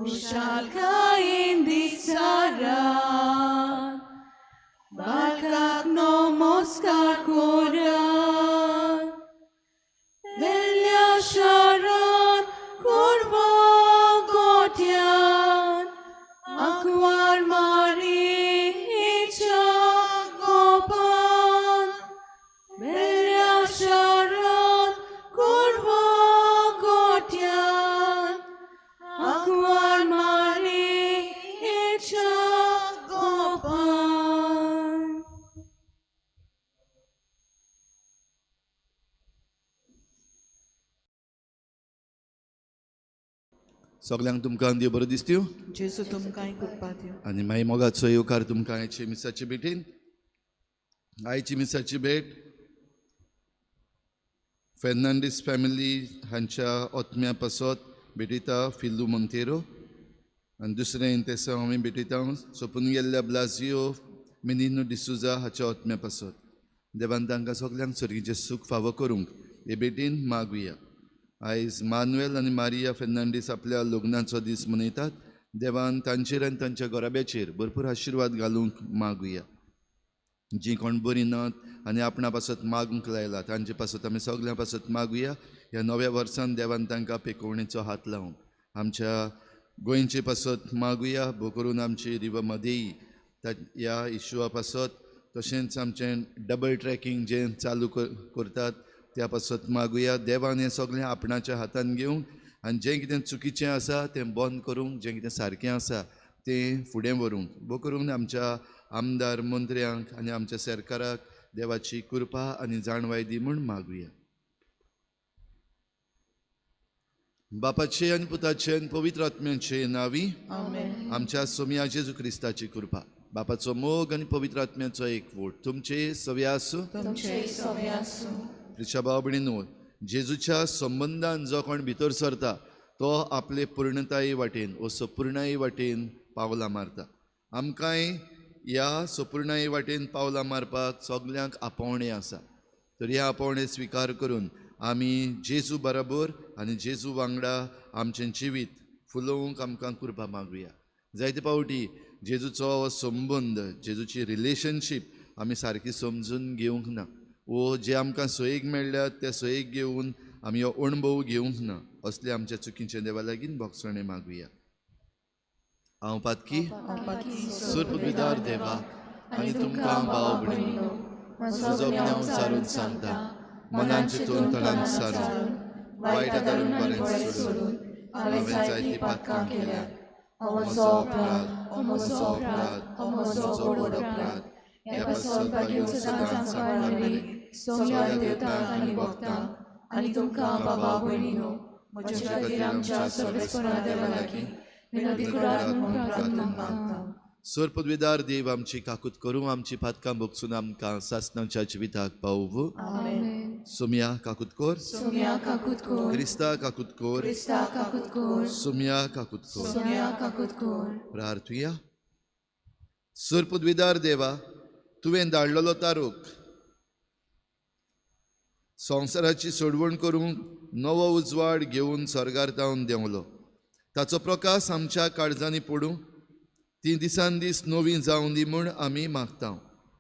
Ushalkain disaran, balkak namaskar koran, velja sharan korva gotyan, akwar mari icha gopan, velja sharan korva gotyan, akwar mari icha gopan. सगळ्यांक तुमकां देव बरो दीस दिवं जेसू तुमकां कृपा दिवं. आनी मागीर मोगाचो येवकार तुमकां आयचे मिसाचे भेटीन. आयची मिसाची भेट फेर्नांडीस फॅमिली हांच्या ओतम्या पासत भेटयता फिल्लू मोंतेरो. आनी दुसरें इंतेसा आमी भेटयता सोंपून गेल्ल्या ब्लाजियो मिनिनो डिसुजा हाच्या ओतम्या पासत. देवान तांकां सगळ्यांक सर्गीचें सूख फावो करूंक हे भेटीन मागुया. आयज मानुएल आनी मारिया फेर्नांडीस आपल्या लग्नाचो दीस मनयतात. देवान तांचेर आनी तांच्या घराब्याचेर भरपूर आशिर्वाद घालूंक मागुया. जी कोण बरी नात आनी आपणा पासत मागूंक लायला तांचे पासत आमी सगळ्यां पासत मागुया. ह्या नव्या वर्सान देवान तांकां पेकोवणेचो हात लावंक. आमच्या गोंयचे पासत मागुया. भोव करून आमची रिवा मदेई ह्या इशुआ पासत, तशेंच आमचें डबल ट्रॅकींग जें चालू करतात त्या पासत मागुया. देवान हें सगळें आपणाच्या हातान घेवंक आनी जें कितें चुकीचें आसा तें बंद करूंक, जें कितें सारकें आसा तें फुडें व्हरूंक. भोव करून आमच्या आमदार मंत्र्यांक आनी आमच्या सरकाराक देवाची कृपा आनी जाणवाय दी म्हूण मागुया. बापाचे आनी पुताचे आनी पवित्र आत्म्याचे नांवी आमच्या सोम्या जेजू क्रिस्ताची कृपा, बापाचो मोग आनी पवित्र आत्म्याचो एकवट तुमचे सव्या आसूं. प्रिच्या भाव भयणीनो, जेजूच्या संबंधान जो कोण भितर सरता तो आपले पूर्णताये वाटेन व सपूर्णाये वाटेन पावलां मारता. आमकांय ह्या सपूर्णाये वाटेन पावलां मारपाक सगल्यांक आपोवणें आसा. तर ह्या आपोवणें स्विकार करून आमी जेजू बरोबर आनी जेजू वांगडा आमचें जिवीत फुलोवंक आमकां कृपा मागुया. जायते फावटी जेजूचो हो संबंद, जेजूची रिलेशनशीप आमी सारकी समजून घेवंक ना, वो जे आमकां सोयेक मेळ्ळ्यात ते सोयेक घेवन आमी हो अणभव घेवंक ना. असले आमच्या चुकीचें देवा लागीं भोगसणें मागुया. हांव पातकी सुरपविदार देवा आनी तुमकां भाव भयणीनो, म्हजो गुन्यांव सारून सांगता, मनान चिंतून तोंडान सारून वायट धरून बरें सोडून हांवें जायतीं पातकां केल्यात. हो म्हजो अपराध, हो म्हजो अपराध, हो म्हजो व्हड अपराध. ह्या पासत भाग्यो सदांच सांबाळणे सगळ्या देवतांक आनी भक्तांक आनी तुमकां बाबा भयणीनो, म्हज्या खातीर आमच्या सर्वेस्परा देवा लागीं विनंती करात म्हूण प्रार्थना मागता. सर्पद्विदार देव आमची काकूत करूं, आमची पातकां भोगसून आमकां सासणाच्या जिविताक पावूं. सोम्या काकूत कोर, सोम्या काकूत कोर, क्रिस्ता काकूत कोर, क्रिस्ता काकूत कोर, सोम्या काकूत कोर. सोम्या काकूत कोर. प्रार्थुया. सर्पद्विदार देवा, तुवें धाडलेलो तारूक संवसाराची सोडवण करूंक नवो उजवाड घेवन स्वर्गार देंवलो. ताचो प्रकाश आमच्या काळजांनी पडूं, ती दिसान दीस नवी जावं दी म्हूण आमी मागता.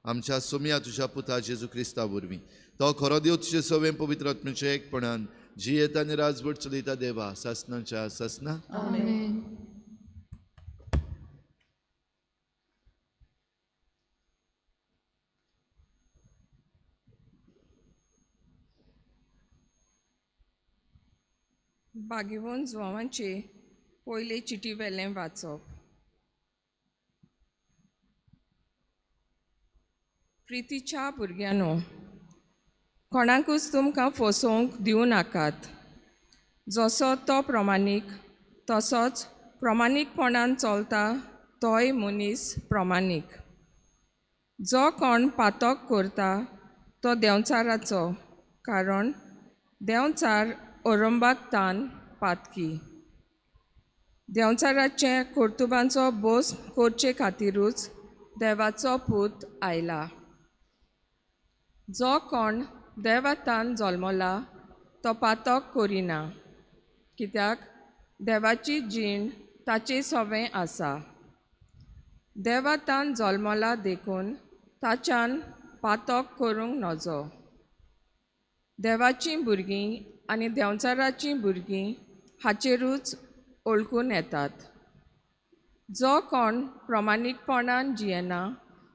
आमच्या सोम्या तुज्या पुता जेजू क्रिस्ता वरवीं तो खरो देव तुजे सवें पवित्र आत्म्याच्या एकपणान जियेता आनी राजवट चलयता देवा सासणाच्या सासना. बागिवोन जुवांचे पयले चिटी वेलें वाचप. प्रितीच्या भुरग्यांनो, कोणाकूच तुमकां फसोवंक दिवं नाकात. जसो तो प्रमाणीक तसोच प्रमाणीकपणान चलता तोय मनीस प्रमाणीक. जो कोण पातक करता तो देंवचाराचो, कारण देंवचार अरंबाकतान पातकी. देंवचाराचे कर्तुबांचो बोस करचे खातीरूच देवाचो पूत आयला. जो कोण देवातान जल्मला तो पातक करिना, कित्याक देवाची जीण ताचे सवें आसा. देवा तान जल्मला देखून ताच्यान पातक करूंक नजो. देवाचीं भुरगीं आनी देंवचाराचीं भुरगीं हाचेरूच ओळखून येतात. जो कोण प्रमाणीकपणान जियेना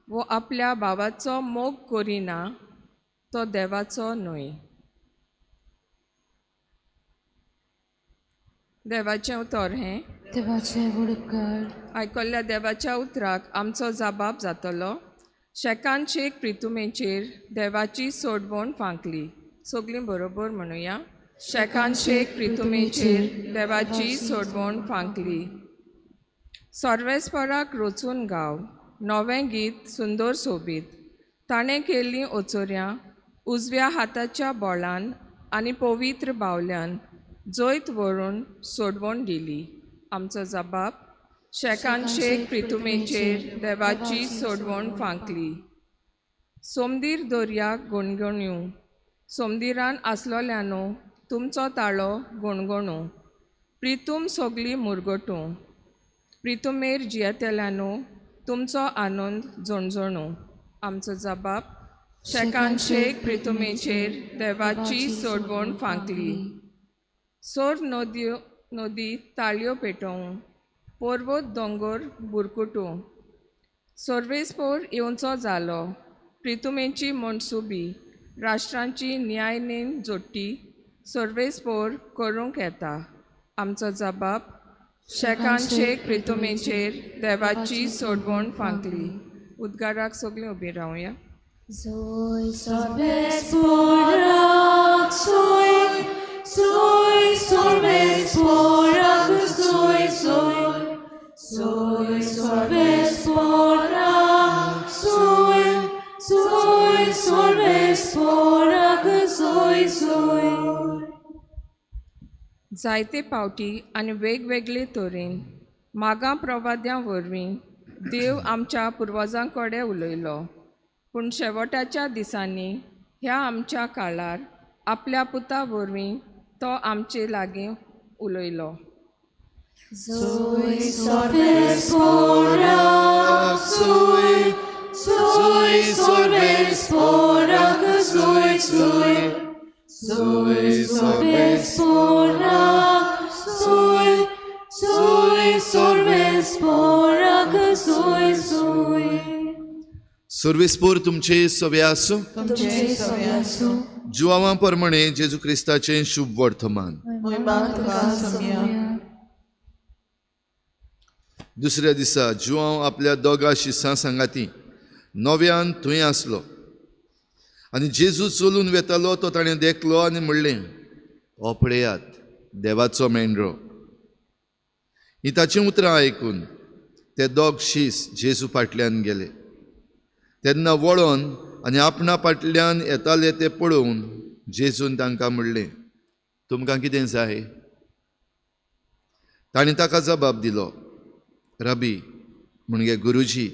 वो आपल्या भावाचो मोग करिना तो देवाचो न्हय. देवाचें उतर हें. देवाचे वडकर आयकल्ल्या देवाच्या उतराक आमचो जबाब जातलो. शेकान शेक प्रितुमेचेर देवाची सोडवण फांकली. सगलीं बरोबर म्हणुया. शेकान शेक प्रितुमेचेर देवाची सोडवण फांकली. सर्वेस्पराक रोचून गाव. नवें गीत सुंदर सोबीत. ताणें केल्लीं ओचोऱ्यां उजव्या हाताच्या बोळान आनी पवित्र बावल्यान जैत व्हरून सोडवण दिली. आमचो जबाब. शेकान शेक प्रितुमेचेर देवाची सोडवण फांकली. सोमदीर दर्याक गुणगुण्यो. सोमदिरान आसलोल्यानो तुमचो ताळो गुणगुणू. प्रितूम सोगली मुरगटू. प्रितुमेर जियेतेल्यानो तुमचो आनंद झणझणू. आमचो जबाब. शेकान शेक प्रितुमेचेर देवाची सोडवण फांकली. सोर नदी ताळयो पेटोवं. पर्वत दोंगर बुरकुटू. सर्वेस्पोर येवचो जालो. प्रितुमेची मनसुबी राष्ट्रांची न्याय नेम जोडटी सर्वेस्पोर करूंक येता. आमचो जबाब. शेकान शेक प्रितुमेचेर देवाची सोडवण फांकली. उद्गाराक सगळीं उबीं रावया. Soy sorbesporak, soy sorbesporak, soy sorbesporak, soy sorbesporak, soy. जायते पावटी आनी वेगवेगळे तरेन मागां प्रवाद्यां वरवीं देव आमच्या पुर्वजां कडेन उलयलो. पूण शेवटाच्या दिसांनी ह्या आमच्या काळार आपल्या पुता वरवीं तो आमचे लागीं उलयलो. Soy sorbesporak, soy sorbesporak, soy sorbesporak, soy sorbesporak, soy. सर्वेस्पोर तुमचे सवे आसूं. तुमचे सवे आसूं. जुवावां प्रमाणे जेजू क्रिस्ताचें शुभ वर्तमान. महिमा तुका समिया. दुसऱ्या दिसा जुवांव आपल्या दोगा शिसां सांगाती नव्यान थंय आसलो आनी जेजू चलून वेतालो तो ताणें देखलो आनी म्हणलें, हो पळयात देवाचो मेंढरो. ही ताचीं उतरां आयकून ते दोग शीस जेजू फाटल्यान गेले. तेन्ना वळोन आनी आपणा फाटल्यान येताले ते पळोवन जेजून तांकां म्हणलें, तुमकां कितें जाय? ताणें ताका जबाब दिलो, रबी म्हणजे गुरुजी,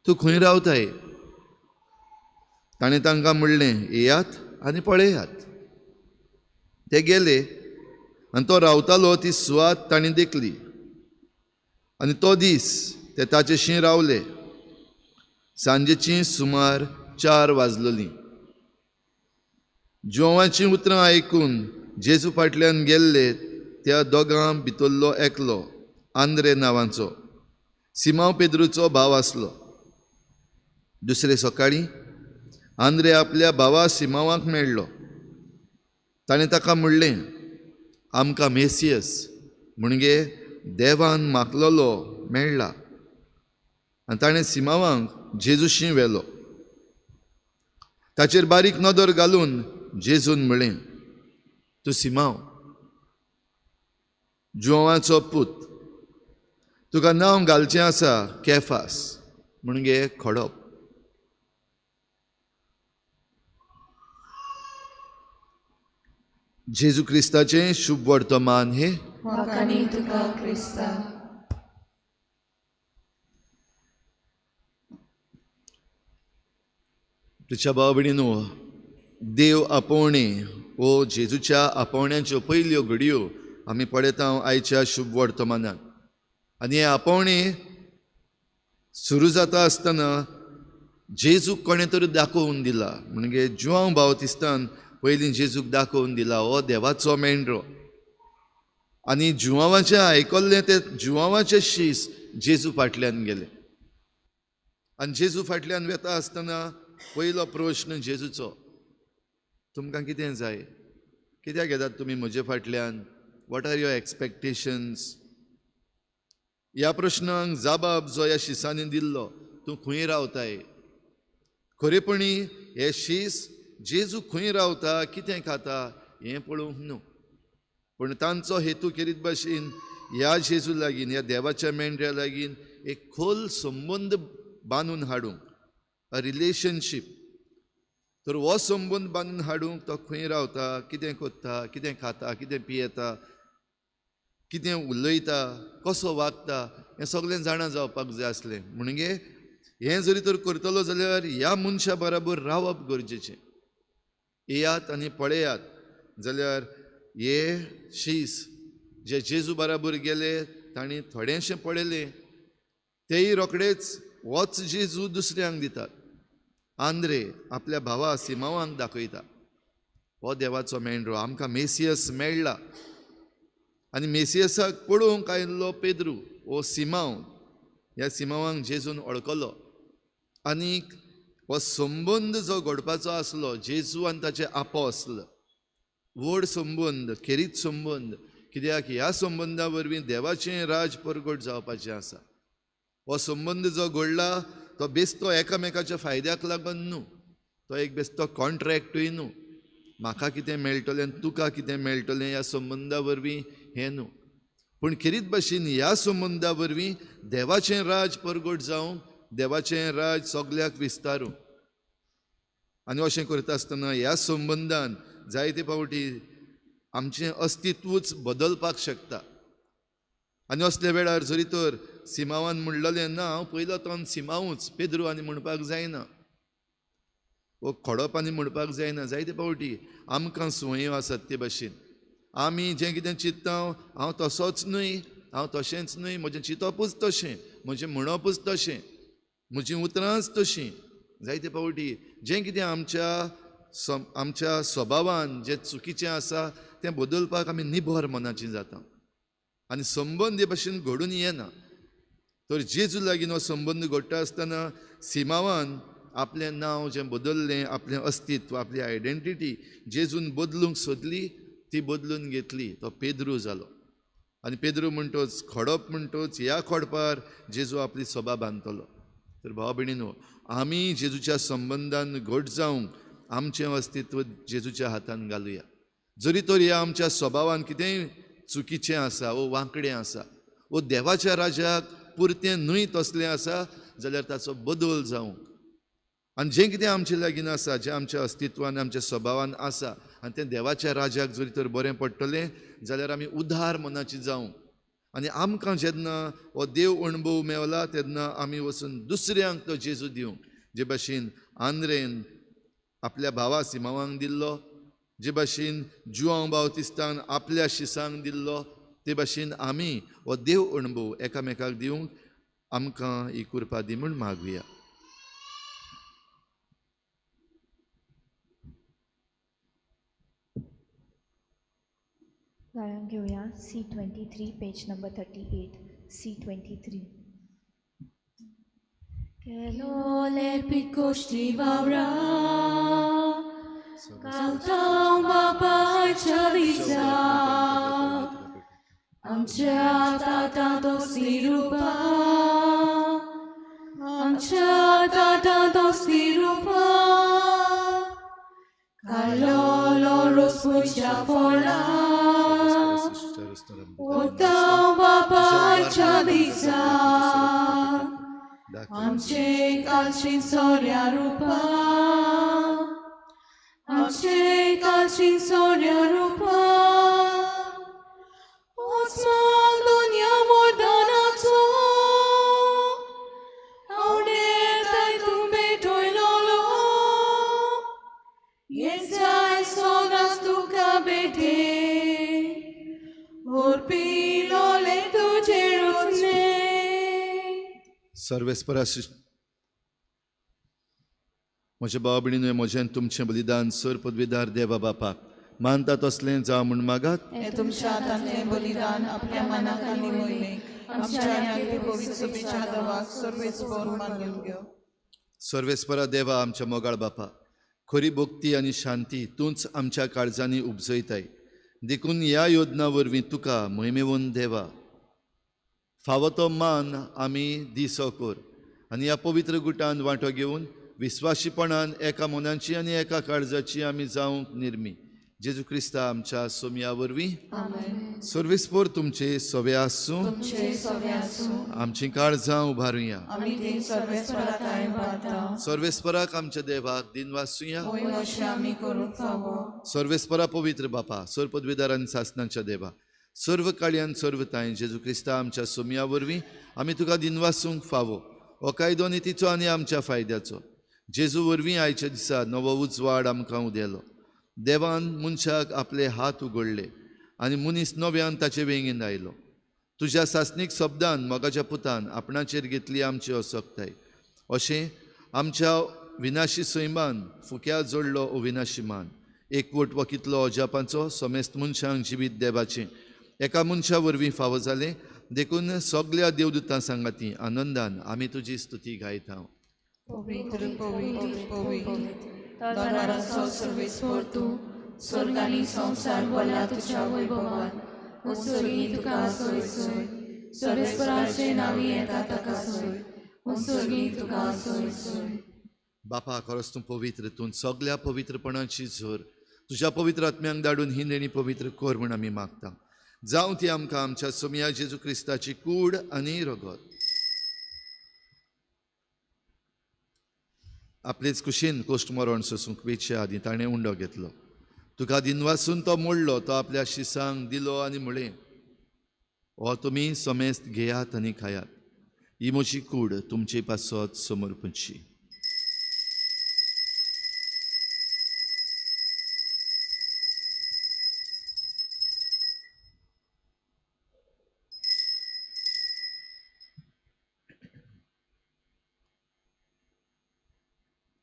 तूं खंय रावताय? ताणें तांकां म्हणलें, येयात आनी पळयात. ते गेले आनी तो रावतालो ती सुवात ताणीं देखली. आनी तो दीस ते ताचेशी रावले. सांजेची सुमार 4 वाजलोलीं. जुवांवाचीं उतरां आयकून जेजू फाटल्यान गेल्ले त्या दोगां भितरलो एकलो आंद्रे नांवाचो सिमांव पेद्रूचो भाव आसलो. दुसरे सकाळीं आंद्रे आपल्या भावा सिमांवाक मेळ्ळो. ताणें ताका म्हणलें, आमकां मेसियस म्हणजे देवान मागलोलो मेळ्ळा. आनी ताणें सिमांवाक जेजूशी व्हेलो. ताचेर बारीक नदर घालून जेजून म्हळें, तूं सिमांव, जुवांवाचो पूत, तुका नांव घालचें आसा केफास म्हणजे खडप. जेजू क्रिस्ताचें शुभ वर्तमान हे. वाकानी तुका क्रिस्ता. तुझ्या भाव भयणीनो, देव आपोवणे वो जेजूच्या आपोवण्याच्यो पयल्यो घडयो आमी पळयता आयच्या शुभ वर्तमानात. आनी हे आपोवणी सुरू जाता आसतना जेजूक कोणें तरी दाखोवन दिला. म्हणजे जुआंव बावतिस्तान पयलीं जेजूक दाखोवन दिला हो देवाचो मेंढरो. आनी जुआंवाचें आयकल्लें ते जुआंवाचे शीस जेजू फाटल्यान गेले. आनी जेजू फाटल्यान वेता आसतना पयलो प्रश्न जेजूचो, तुमकां कितें जाय? कित्याक येतात तुमी म्हजे फाटल्यान? What are your expectations? ह्या प्रश्नांक जबाब जो ह्या शिसांनी दिल्लो, तूं खंय रावताय? खरेपणी हे शीस जेजू खंय रावता, कितें खाता हें पळोवंक न्हू, पूण तांचो हेतू करीत भाशेन ह्या जेजू लागीं, ह्या देवाच्या मेंढऱ्या लागीं एक खोल संबंद बांदून हाडूंक, अ रिलेशनशीप. तर हो संबंद बांदून हाडूंक तो खंय रावता, कितें करता, कितें खाता, कितें पियेता, कितें उलयता, कसो वागता, हें सगळें जाणा जावपाक जाय आसलें. म्हणजे हें जरी तर करतलो जाल्यार ह्या मनशा बरोबर रावप गरजेचें. येयात आनी पळयात जाल्यार हे शीस जे जेजू बरोबर गेले, तांणी थोडेंशें पळयलें, तेय रोखडेच होच जेजू दुसऱ्यांक दितात. आंद्रे आपल्या भावा सिमावांक दाखयता, हो देवाचो मेंढरो, आमकां मेसियस मेळ्ळा. आनी मेसियसाक पळोवंक आयिल्लो पेद्रू हो सिमाव, ह्या सिमावांक जेजून वळखलो. आनीक हो संबंद जो घडपाचो आसलो जेजू आनी ताचे आपोस्तल, व्हड संबंद, खेरीत संबंद, कित्याक ह्या संबंदा वरवीं देवाचें राज परगट जावपाचें आसा. हो संबंद जो घडला तो बेस्तो एकामेकाच्या फायद्याक लागून न्हू, तो एक बेस्तो कॉन्ट्रॅक्टूय न्हू, म्हाका कितें मेळटलें तुका कितें मेळटलें ह्या संबंदा वरवीं हें न्हू, पूण खेरीत भाशेन ह्या संबंदा वरवीं देवाचें राज परगट जावंक, देवाचें राज सगल्याक विस्तारूं. आनी अशें करता आसतना ह्या संबंदान जायते फावटी आमचें अस्तित्वूच बदलपाक शकता. आनी असल्या वेळार जरी तर सिमावान म्हणलेलें ना हांव पयलो तोन सिमावूच, पेद्रू आनी म्हणपाक जायना, वो खोडप आनी म्हणपाक जायना. जायते फावटी आमकां संवयो आसात ते भाशेन आमी जें कितें चिंत्ता हांव तसोच न्हय, हांव तशेंच न्हय, म्हजें चिंतपूच तशें, म्हजें म्हणपूच तशें, म्हजीं उतरांच तशीं. जायते फावटी जें कितें आमच्या स्वभावान जें चुकीचें आसा तें बदलपाक आमी निभर मनाचीं जाता आनी संबंद हे भाशेन घडून येना. तर जेजू लागीं हो संबंद घडटा आसतना सिमावान आपलें नांव जें बदल्लें, आपलें अस्तित्व, आपली आयडेंटिटी जेजून बदलूंक सोदली, ती बदलून घेतली. तो पेद्रू जालो. आनी पेद्रू म्हणटोच खोडप म्हणटोच ह्या खोडपार जेजू आपली सभा बांदतलो. तर भाव भयणीनो, आमी जेजूच्या संबंदान घट जावंक आमचें अस्तित्व जेजूच्या हातान घालुया. जरी तर ह्या आमच्या स्वभावान कितेंय चुकीचें आसा वो वांकडें आसा वो देवाच्या राजाक पुरतें न्हय तसलें आसा जाल्यार ताचो बदल जावंक, आनी जें कितें आमचे लागीं आसा, जें आमच्या अस्तित्वान आमच्या स्वभावान आसा आनी तें देवाच्या राजाक जरी तर बरें पडटलें जाल्यार आमी उदार मनाची जावंक, आनी आमकां जेन्ना हो देव अणभव मेवला तेन्ना आमी वचून दुसऱ्यांक तो जेजू दिवंक, जे भाशेन आंद्रेन आपल्या भावा सिमावांक दिल्लो, जे भाशेन जुआंव बावतिस्तान आपल्या शिसांक दिल्लो, ते भाशेन आमी हो देव अणभव एकामेकाक दिवंक आमकां ही कृपा दी म्हूण मागुया. गाळ्यांक घेऊया C23 page number 38 C23. Kelo lepit koshti vavra, Kaltau baba chavisa, Amcha tata dosti rupa, Amcha tata dosti rupa, Kalolo rospucha fola, Otau baba chavisa, Amche kalchin sorya rupa, Amche kalchin sorya rupa, Osmal dunya vordanato, Audetai tumbe toilolo, Yesai sonas tu kabete, Orpilo le tu Jerusalem. सर्वेस्परा म्हज्या भाव भयणींनो, म्हजें तुमचें बलिदान sir पदवीदार देवा बापाक मानता तसलें जावं म्हूण मागात. हे तुमच्या हातांतलें बलिदान आपल्या मनाक आनी वयलेक आमच्या आनी पवित्र सभेच्या देवाक सर्वेस्पर मानून घेव. सर्वेस्परा देवा आमच्या मोगाळ बापा, खरी भक्ती आनी शांती तूंच आमच्या काळजांनी उपजयताय. देखून ह्या योजना वरवीं तुका महिमेवंत देवा फावो तो मान आमी दिसो कर आनी ह्या पवित्र गुटान वांटो घेवन विस्वाशीपणान एका मनाची आनी एका काळजाची आमी जावंक निर्मी. जेजू क्रिस्ता आमच्या सोमया वरवीं सर्वेस्पर तुमचे सवे आसूं, आमची काळजां उबारुया. सर्वेस्पराक आमच्या देवाक दिनवासूया. सर्वेस्परा पवित्र बापा, सर पदवीदार आनी सासणांच्या देवा, सर्व काळयान सर्व ताय जेजू क्रिस्ता आमच्या सोमया वरवीं आमी तुका दिनवासूंक फावो. हो कायदो नितीचो आनी आमच्या फायद्याचो. जेजू वरवीं आयच्या दिसा नवो उजवाड आमकां उदेलो. देवान मनशाक आपले हात उगडले आनी मनीस नव्यान ताचे वेंगेन आयलो. तुज्या सासणीक शब्दान मोगाच्या पुतान आपणाचेर घेतली आमची असक्ताय. अशें आमच्या विनाशी सैमान फुक्या जोडलो अविनाशी मान. एकवट व कितलो अजापाचो समेस्त मनशांक जिवीत देवाचें एका मनशा वरवीं फावो जालें. देखून सगल्या देवदूतां सांगाती आनंदान आमी तुजी स्तुती गायता. पवित्र पवित्र पवित्र दरबाराचो सर्वेस्पर तूं, स्वर्ग आनी संवसार भरला तुज्या वैभवान. उत्सर्गी तुका सोय सोय, सर्वेस्पराचे नांवी येता ताका सोय. उत्सर्गी तुका सोय सोय. बापा, खरोच तूं पवित्र, तूं सगल्या पवित्रपणाची झर तुज्या पवित्र आत्म्यांक धाडून ही नेणी पवित्र कर म्हूण आमी मागता. जावं ती आमकां आमच्या सोमया जेजू क्रिस्ताची कूड आनी रगत. आपलेच कुशीन कोश्ट मरण सोसूंक वेचे आदी ताणें उंडो घेतलो. तुका दिनवासून तो मोडलो, तो आपल्या शिसांक दिलो आनी म्हळें, हो तुमी समेस्त घेयात आनी खायात. ही म्हजी कूड तुमचे पासत समर्पणची.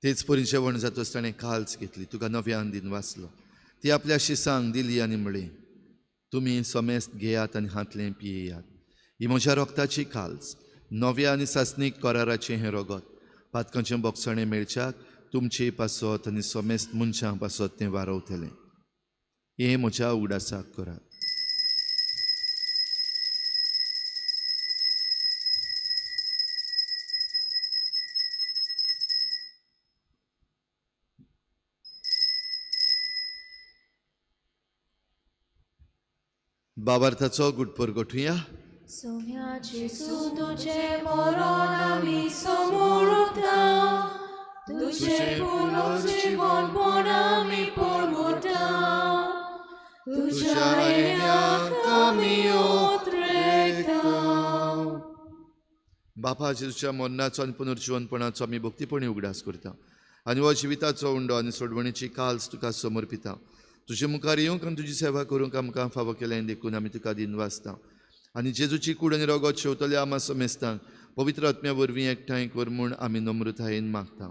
तेच परी जेवण जातच ताणें काल्स घेतली, तुका नव्यान दिन वाचलो. ती आपल्या शिसांक दिली आनी म्हळें, तुमी समेस्त घेयात आनी हातलें पियेयात. ही म्हज्या रोगताची काल्स, नव्या आनी सासणीक कराराचें हें रगत. पातकांचें बोगसणें मेळच्याक तुमचे पासत आनी समेस्त मनशां पासत तें वारवतलें. हें म्हज्या उगडासाक करात. बाबार्थाचो गुटपर गोठुया. सोम्या जेजू तुझे मरण आमी समोर उरता, तुझे पुनर्जीवनपण आमी परगटा. तुझ्या येण्याक आमी ओतरेता. बापा, जेजूच्या मरणाचो आनी पुनर्जीवनपणाचो आमी भक्तीपणी उगडास करता आनी हो जिविताचो उंडो आनी सोडवणेची काल्स तुका समर्पिता. तुजे मुखार येवंक आनी तुजी सेवा करूंक आमकां फावो केलें देखून आमी तुका दिन वाचता. आनी जेजूची कूड आनी रगत शेवतल्या आमा समेस्तांक पवित्र आत्म्या वरवीं एकठांय कर म्हूण आमी नम्रतायेन मागता.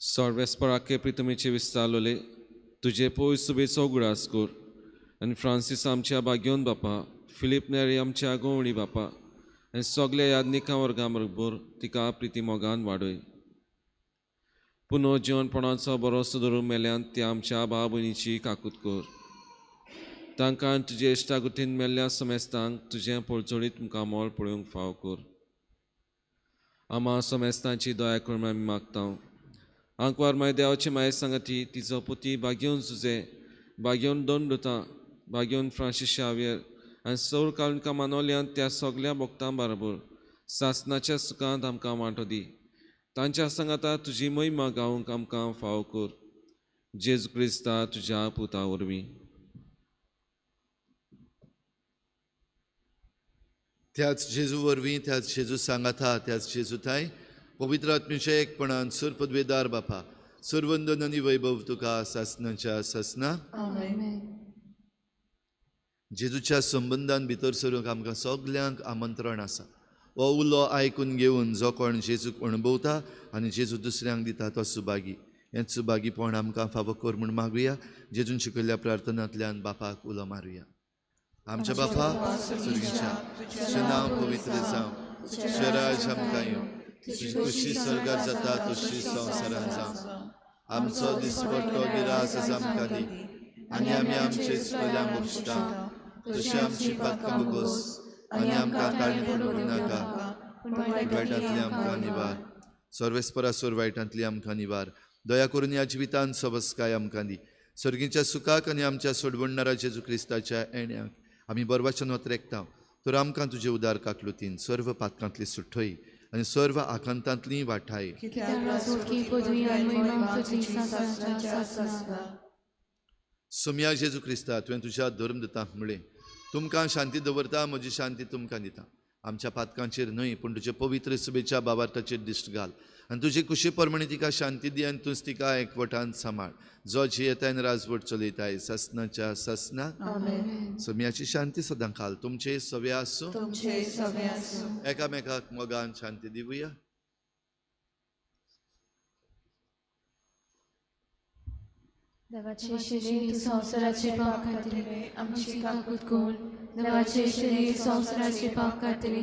सर्वेस्पराके प्रितमेचे विस्तारलोले तुजे पवित्र सुबेचो उगडास कर. आनी फ्रांसीस आमच्या भाग्योन बापा, फिलीप नेरी आमच्या गोवणी बापा आनी सगल्या याज्ञिका वर्गां बरोबर तिका प्रिती मोगान वाडय. पुनर्जीवनपणाचो भरोसो धरून मेल्यांत त्या आमच्या भाव भयणीची काकूत कर. तांकां तुजे इश्टागुतीन मेल्ल्या समेस्तांक तुजें पळचोडीत तुमकां मोल पळोवंक फाव कर. आमा समेस्तांची दया कर म्हूण आमी मागता. आंकवार माय देवाची माये सांगती तिचो पुती भाग्योन जुजे, भाग्योन दोन दुतां, भाग्योन फ्रांसीस शावियर आनी सौर काळुंका मानवल्यांत त्या सगल्या भक्तां बरोबर सासणाच्या सुखांत आमकां वांटो दी. तांच्या सांगाता तुजी महिमा गावंक आमकां फाव कर. जेजू क्रिस्ता तुज्या पुता वरवीं. त्याच जेजू वरवीं, त्याच जेजू सांगाता, त्याच जेजूताय पवित्र आत्म्याच्या एकपणान सर पदवेदार बापा, सर्वंदन आनी वैभव तुका सासणाच्या सासना. जेजूच्या संबंधान भितर सरूंक आमकां सगल्यांक आमंत्रण आसा. हो उलो आयकून घेवन जो कोण जेजूक अणभवता आनी जेजू दुसऱ्यांक दिता तो सुभागी. हें सुभागीपण आमकां फावो कर म्हूण मागुया. जेजून शिकयल्ल्या प्रार्थनांतल्यान बापाक उलो मारुया. आमच्या बापा सुर्गीच्या, तुजें नांव पवित्र जावं, तुजें राज आमकां येवं, तुजी खुशी स्वर्गार जाता तशी संवसारांत जावं. आमचो दिसपट्टो गिरास आमकां दी आनी आमी आमचे चुकल्यांक बक्षिता तशी आमची पातकां बगोस आनी आमकां ताळणी पडूंक नाका पूण वायटांतली आमकां निवार. सर्वेस्परासोर वायटांतली आमकां निवार. दया करून ह्या जिवितांत सबस्काय आमकां दी. सर्गीच्या सुखाक आनी आमच्या सोडवणणारा जेजू क्रिस्ताच्या येण्याक आमी बरवचन वतरेकता. तर आमकां तुजे उदार काकलुतीन सर्व पातकांतली सुट्टय आनी सर्व आकांतांतली वाटाय. सोम्या जेजू क्रिस्ता, तुवें तुज्या धर्मदूतांक म्हळें, तुमकां शांती दवरता, म्हजी शांती तुमकां दिता. आमच्या पातकांचेर न्हय पूण तुजे पवित्र सुबेच्या बाबार्थाचेर दिश्ट घाल आनी तुजी खुशी परमणी तिका शांती दी आनी तूंच तिका एकवटान सांबाळ. जो जियेतायन राजवट चलयताय ससनाच्या ससना. सोम्याची शांती सदां घाल. तुमचे सवे आसूं. एकामेकाक मोगान शांती दिवया. देवाचे शरीर संवसाराचे पाप खातीर आमची काकूत कोर. देवाचे शरीर संवसाराचे पाप खातीर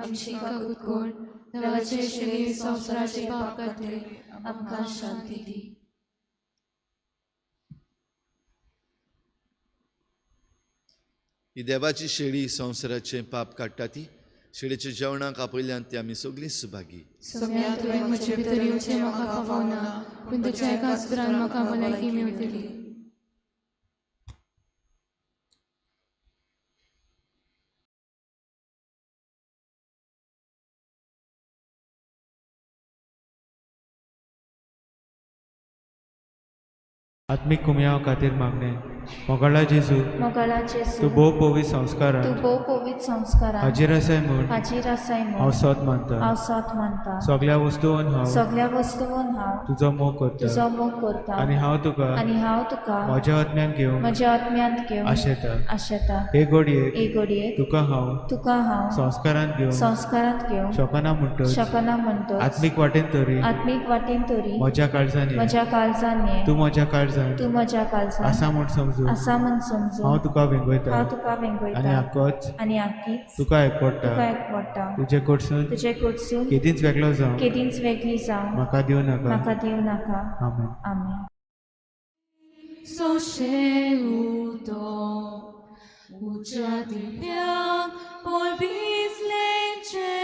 आमची काकूत कोर. देवाचे शरीर संवसाराचे पाप खातीर आमकां शांती दी. ही देवाची शेळी संवसाराचे पाप काडटा ती. शेळीच्या जेवणाक आपयल्यान ती आमी सगळीं सुभागी. सोम्या तुवें म्हजे भितर येवचें म्हाका फावना, पूण तुज्या एका उतरान म्हाका भलायकी मेळटली. आत्मिक कुमयाव खातीर मागणे. मोगाळा जेजू, तूं भोव पवित संस्कारांत हाजीर आसाय म्हूण हांव सत मानता. सगळ्या वस्तूंत हांव तुजो मोग करता आनी हांव तुका म्हज्या आत्म्यान घेवन आशेता. हे घडये तुका हांव संस्कारांत घेवन शकना म्हणटच आत्मीक वाटेन तरी म्हज्या काळजांत तूं म्हज्या काळजांत आसा म्हूण समजून हांव तुका वेंगयता आनी आख्खीच तुका एकवटा. तुजे कडसून केदींच वेगळो जावं म्हाका दिवं नाका. आमेन. Uccia diviam polvis lece,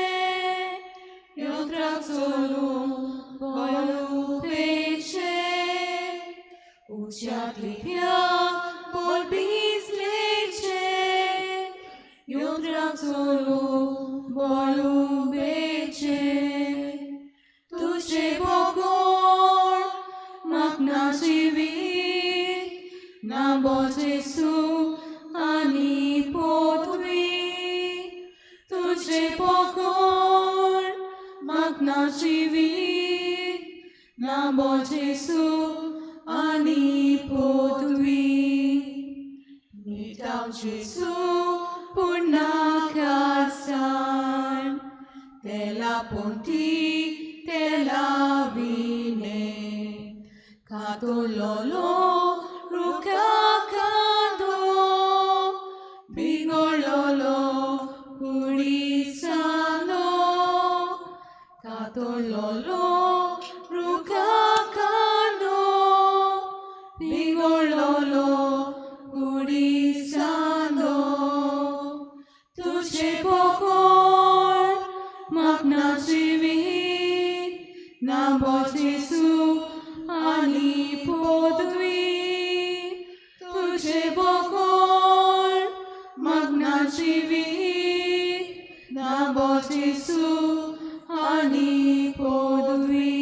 io traxolum polu pece. Uccia diviam polvis lece, io traxolum polu pece. Tuce pocor, magna civit, nabo Jesu, ani potwi. Tuce pocor, magna civit, nabo Jesu, ani potwi. Mitau Jesu, purna kasan, tela ponti, tela vine, katololo, rukakado, bigololo, kurisano, katololo, rukakado, bigololo, kurisano. Tuce pocor, magna civit, nabo Jesu, ani potwi. Tuce pocor, magna civit, nabo Jesu, ani potwi.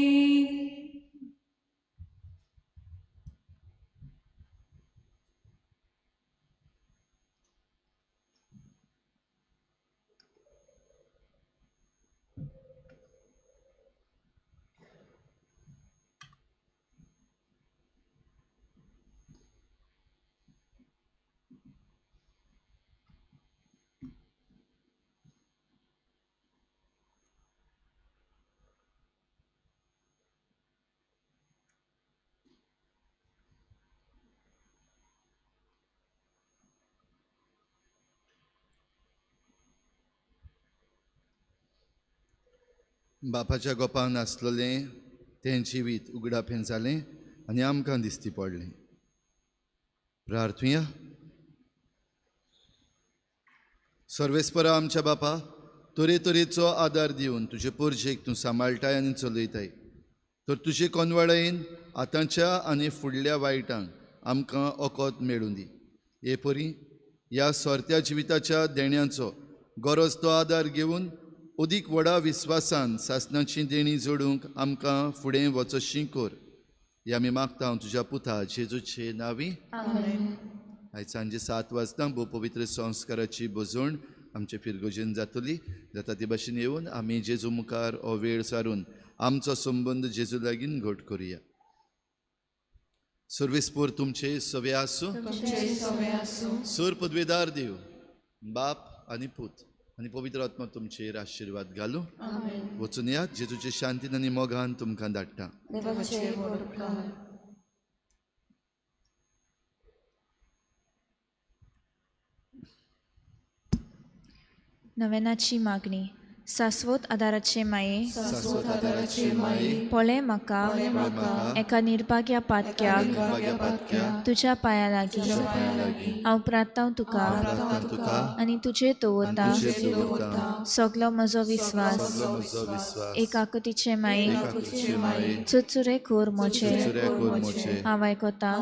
बापाच्या गोपान आसलेलें तें जिवीत उगडापें जालें आनी आमकां दिसती पडलें. प्रार्थुया. सर्वेस्परा आमच्या बापा, तरेतरेचो आदार दिवन तुजे पोरजेक तूं सांबाळटाय आनी चलयताय. तर तुजे कोनवळेन आतांच्या आनी फुडल्या वायटांक आमकां ओकोत मेळूं दी. हे परी ह्या सोरत्या जिविताच्या देण्यांचो गरज तो आदार घेवन अदीक व्हडा विस्वासान सासणाची देणी जोडूंक आमकां फुडें वचशी कोर. हे आमी मागता हांव तुज्या पुता जेजूचे नांवी. आयज सांजे 7 वाजता भोव पवित्र संस्काराची बजवण आमचे फिरगोजेन जातली. जाता ते भाशेन येवन आमी जेजू मुखार हो वेळ सारून आमचो संबंद जेजू लागीं घट करुया. सर्वेस्पोर तुमचे सवे आसूं. सर पदवेदार देव बाप आनी पूत आनी पवित्र आत्मा तुमचेर आशिर्वाद घालूं. वचून यात. जेजूचे शांतीन आनी मोगान तुमकां धाडटा. नवेनाची मागणी. शाश्वत आदाराचे माये, पळे म्हाका एका निर्भाग्या पातक्याक तुज्या पांया लागीं हांव प्रार्थना तुका आनी तुजेर दवरता सगलो म्हजो विस्वास. एकाकुतीचे माये, चुचुरे खोर म्हजे हांव आयकता.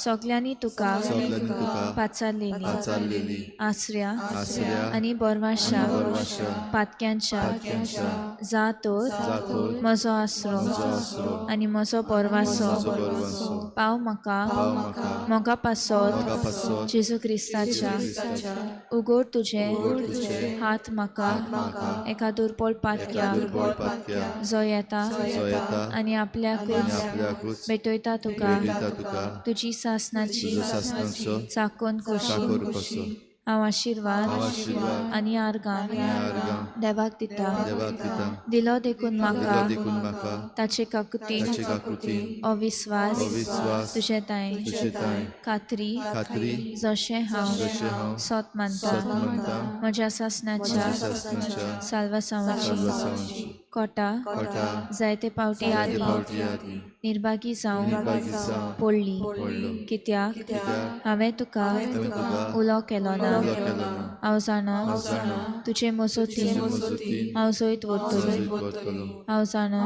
सगल्यांनी तुका पाचारलेली आसऱ्या आनी बोरवाशा पातक्यांच्या जा तर म्हजो आसरो आनी म्हजो बोरवासो पाव म्हाका मोगा पासत जेजू क्रिस्ताच्या. उगोड तुजे हात म्हाका एका दुर्बळ पातक्याक जो येता आनी आपल्याकूच भेटयता तुका तुजी सासणाची चाकोन कशी. हांव आशिर्वाद आनी आर्गां देवाक दिता. दिलो देखून म्हाका ताचे काकुतीन अविस्वास तुजे ताई खात्री जशें हांव सोत मानता म्हज्या सासणाच्या साल्वासांवाची कोटा जायते पावटी आदी निर्भागी जावं पडली. कित्याक हांवें तुका उलो केलो ना. हांव जाणा तुजे मजतीन हांव जैत वरतलो. हांव जाणा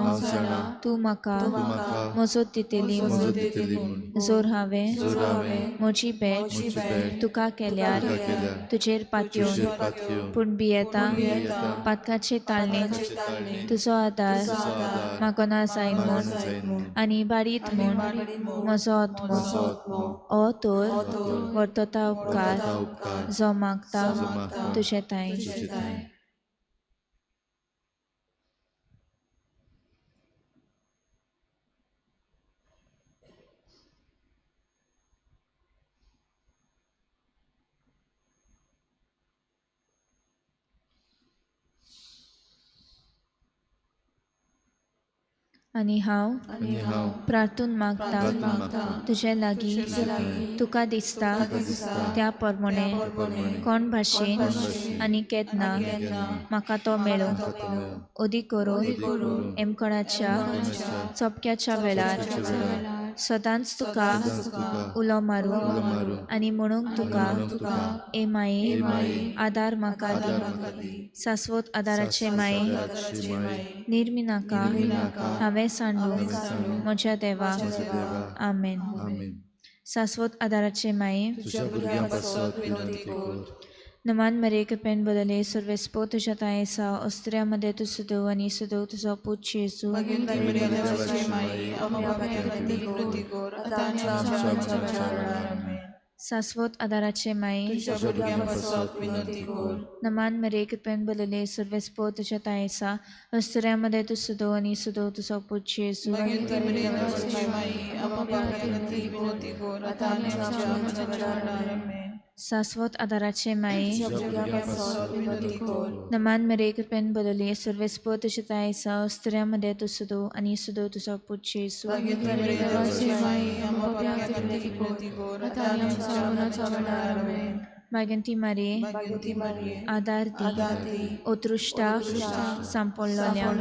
तूं म्हाका मजत दितली. जोर हांवें म्हजी भेट तुका केल्यार तुजेर पातयो पूण भियेता पातकाचे ताळणेंत तुजो आदार म्हाका ना जाय म्हूण आनी बारीत म्हूण म्हजो आत्मो हो तर वर्तता उपकार जो मागता तुजे ताई. आनी हांव प्रार्थून मागता तुजे लागीं तुका दिसता त्या प्रमाणे कोण भाशेन आनी केन्ना म्हाका तो मेळो. अदीक करून एमकोणाच्या चोपक्याच्या वेळार सदांच तुका उलो मारूं आनी म्हणूंक तुका ए माये आदार म्हाका दी. शाश्वत आदाराचे माये निर्मी नाका हांवें सांडून म्हज्या देवा. आमेन. शाश्वत आदाराचे माये नमान मरेक पेन बदले सर्वेस्पो तुझ्या तायेसा अस्त्र्यामध्ये तू सुदो आणि सुदो तुझा पूत जेजू. शाश्वत आदाराचे माये नमान मरेक पेन बदले सर्वेस्पो तुझ्या तायेसा अस्त्र्यामध्ये तू सुदो आणि सुदो तुझा पूत जेजू. शाश्वत आदाराचे माये नमान मरेक पेन बदले सर्वेस्पो तुझ्या तायेसा अस्त्र्यामध्ये तू सुदो आणि सुदो तुझा पूत जेजू. Vaganti Marie, आदार दी, उत्रुष्टा सांपडलेल्या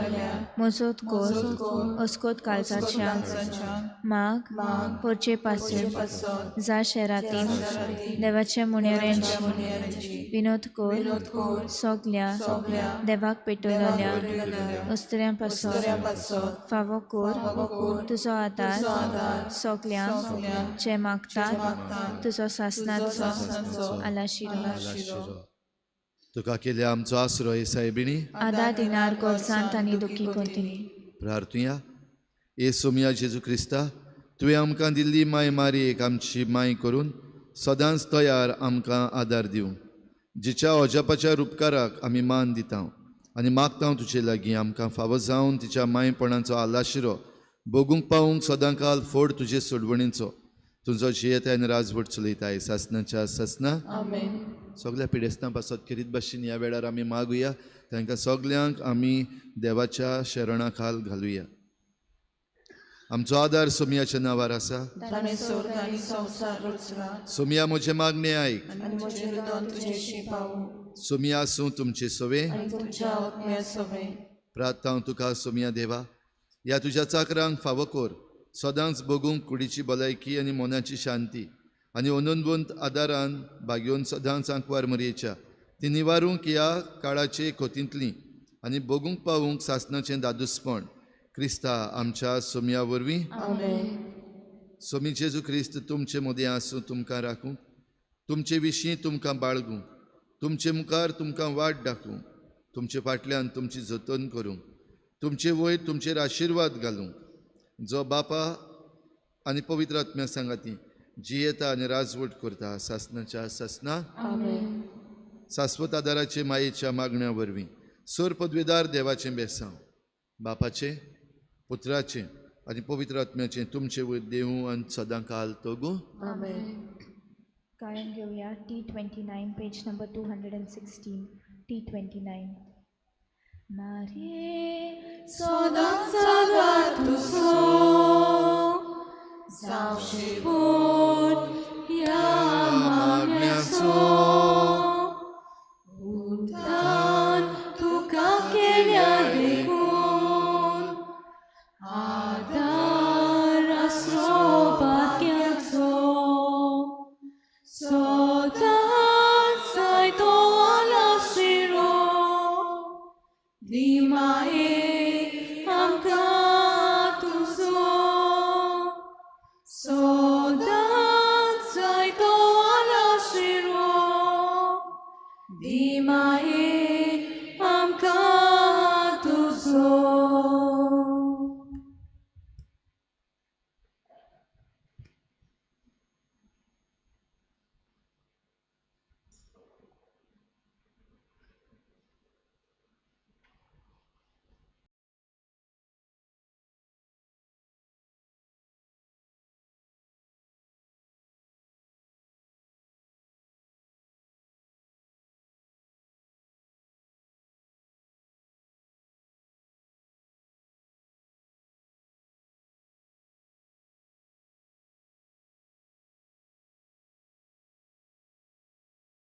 मजत कोर अस्कोत काळजाच्या माग पोरचे पासून जा शहरातील देवाच्या मुनेऱ्यांची विनोद कोर सगल्या देवाक पेटवलेल्या अस्त्र्यां पासून फावो कोर तुजो आदार सगल्यांक जे मागतात तुजो सासणाचो आलाशिरो तुका केल्या आमचो आसरो हे सायबिणी आदार दिनार गोरजांत आनी दुखी कोंतनी प्रार्थुया ए सोमिया जेजू क्रिस्ता तुवें आमकां दिल्ली माय मारयेक आमची माय करून सदांच तयार आमकां आदार दिवंक जिच्या अजापाच्या उपकाराक आमी मान दिता आनी मागता तुजे लागीं आमकां फावो जावन तिच्या मायपणाचो आलाशिरो भोगूंक पावूंक सदांकाल फोड तुजे सोडवणीचो तुजो जियेता आनी राजवट चलयताय सासनाच्या सासना सगळ्या पिडेस्तां पासत करीत भाशेन ह्या वेळार आमी मागुया तांकां सगल्यांक आमी देवाच्या शरणा खाल घालुया आमचो आदार सोमियाच्या नांवार आसा ताणे स्वर्ग आनी संवसार रचला सोमिया म्हजे मागणे आयक आनी म्हजें हृदय तुजेशी पावूं सोमिया आसूं तुमचे सोवे आनी तुमच्या आत्म्या सवे प्रार्थना तुका सोमिया देवा ह्या तुज्या चाकरांक फावो कोर सदांच भोगूंक कुडीची भलायकी आनी मनाची शांती आनी अनंतवंत आदारान भाग्योवन सदांच आंकवार मरयेच्या ती निवारूंक ह्या काळाचे खोतींतली आनी भोगूंक पावूंक सासनाचें दादूसपण क्रिस्ता आमच्या सोमिया वरवीं सोमी जेजू क्रिस्त तुमचे मदें आसूं तुमकां राखूंक तुमचे विशीं तुमकां बाळगूंक तुमचे मुखार तुमकां वाट दाखोवंक तुमचे फाटल्यान तुमची जतन करूंक तुमचे वयर तुमचेर आशिर्वाद घालूंक जो बापा आनी पवित्र आत्म्या सांगाती जियेता आनी राजवट करता सासनाच्या सासना शाश्वत आदाराचे मायेच्या मागण्या वरवीं सोर पदवेदार देवाचें बेसांव बापाचें पुत्राचें आनी पवित्र आत्म्याचें तुमचे वयर देवूं आनी सदां काल तोगूं गायन घेऊया T29 पेज नंबर 216 T29 मारे सदांच आदार तुजो जावचें फोड ह्या मागण्याचो उद्दान तुका केल्या देखून आदार आसरो भाग्याचो सदांच जाय तो आलाशिरो दिमाये आमकां तुजो सदांच जाय तो आलाशिरो दिमाये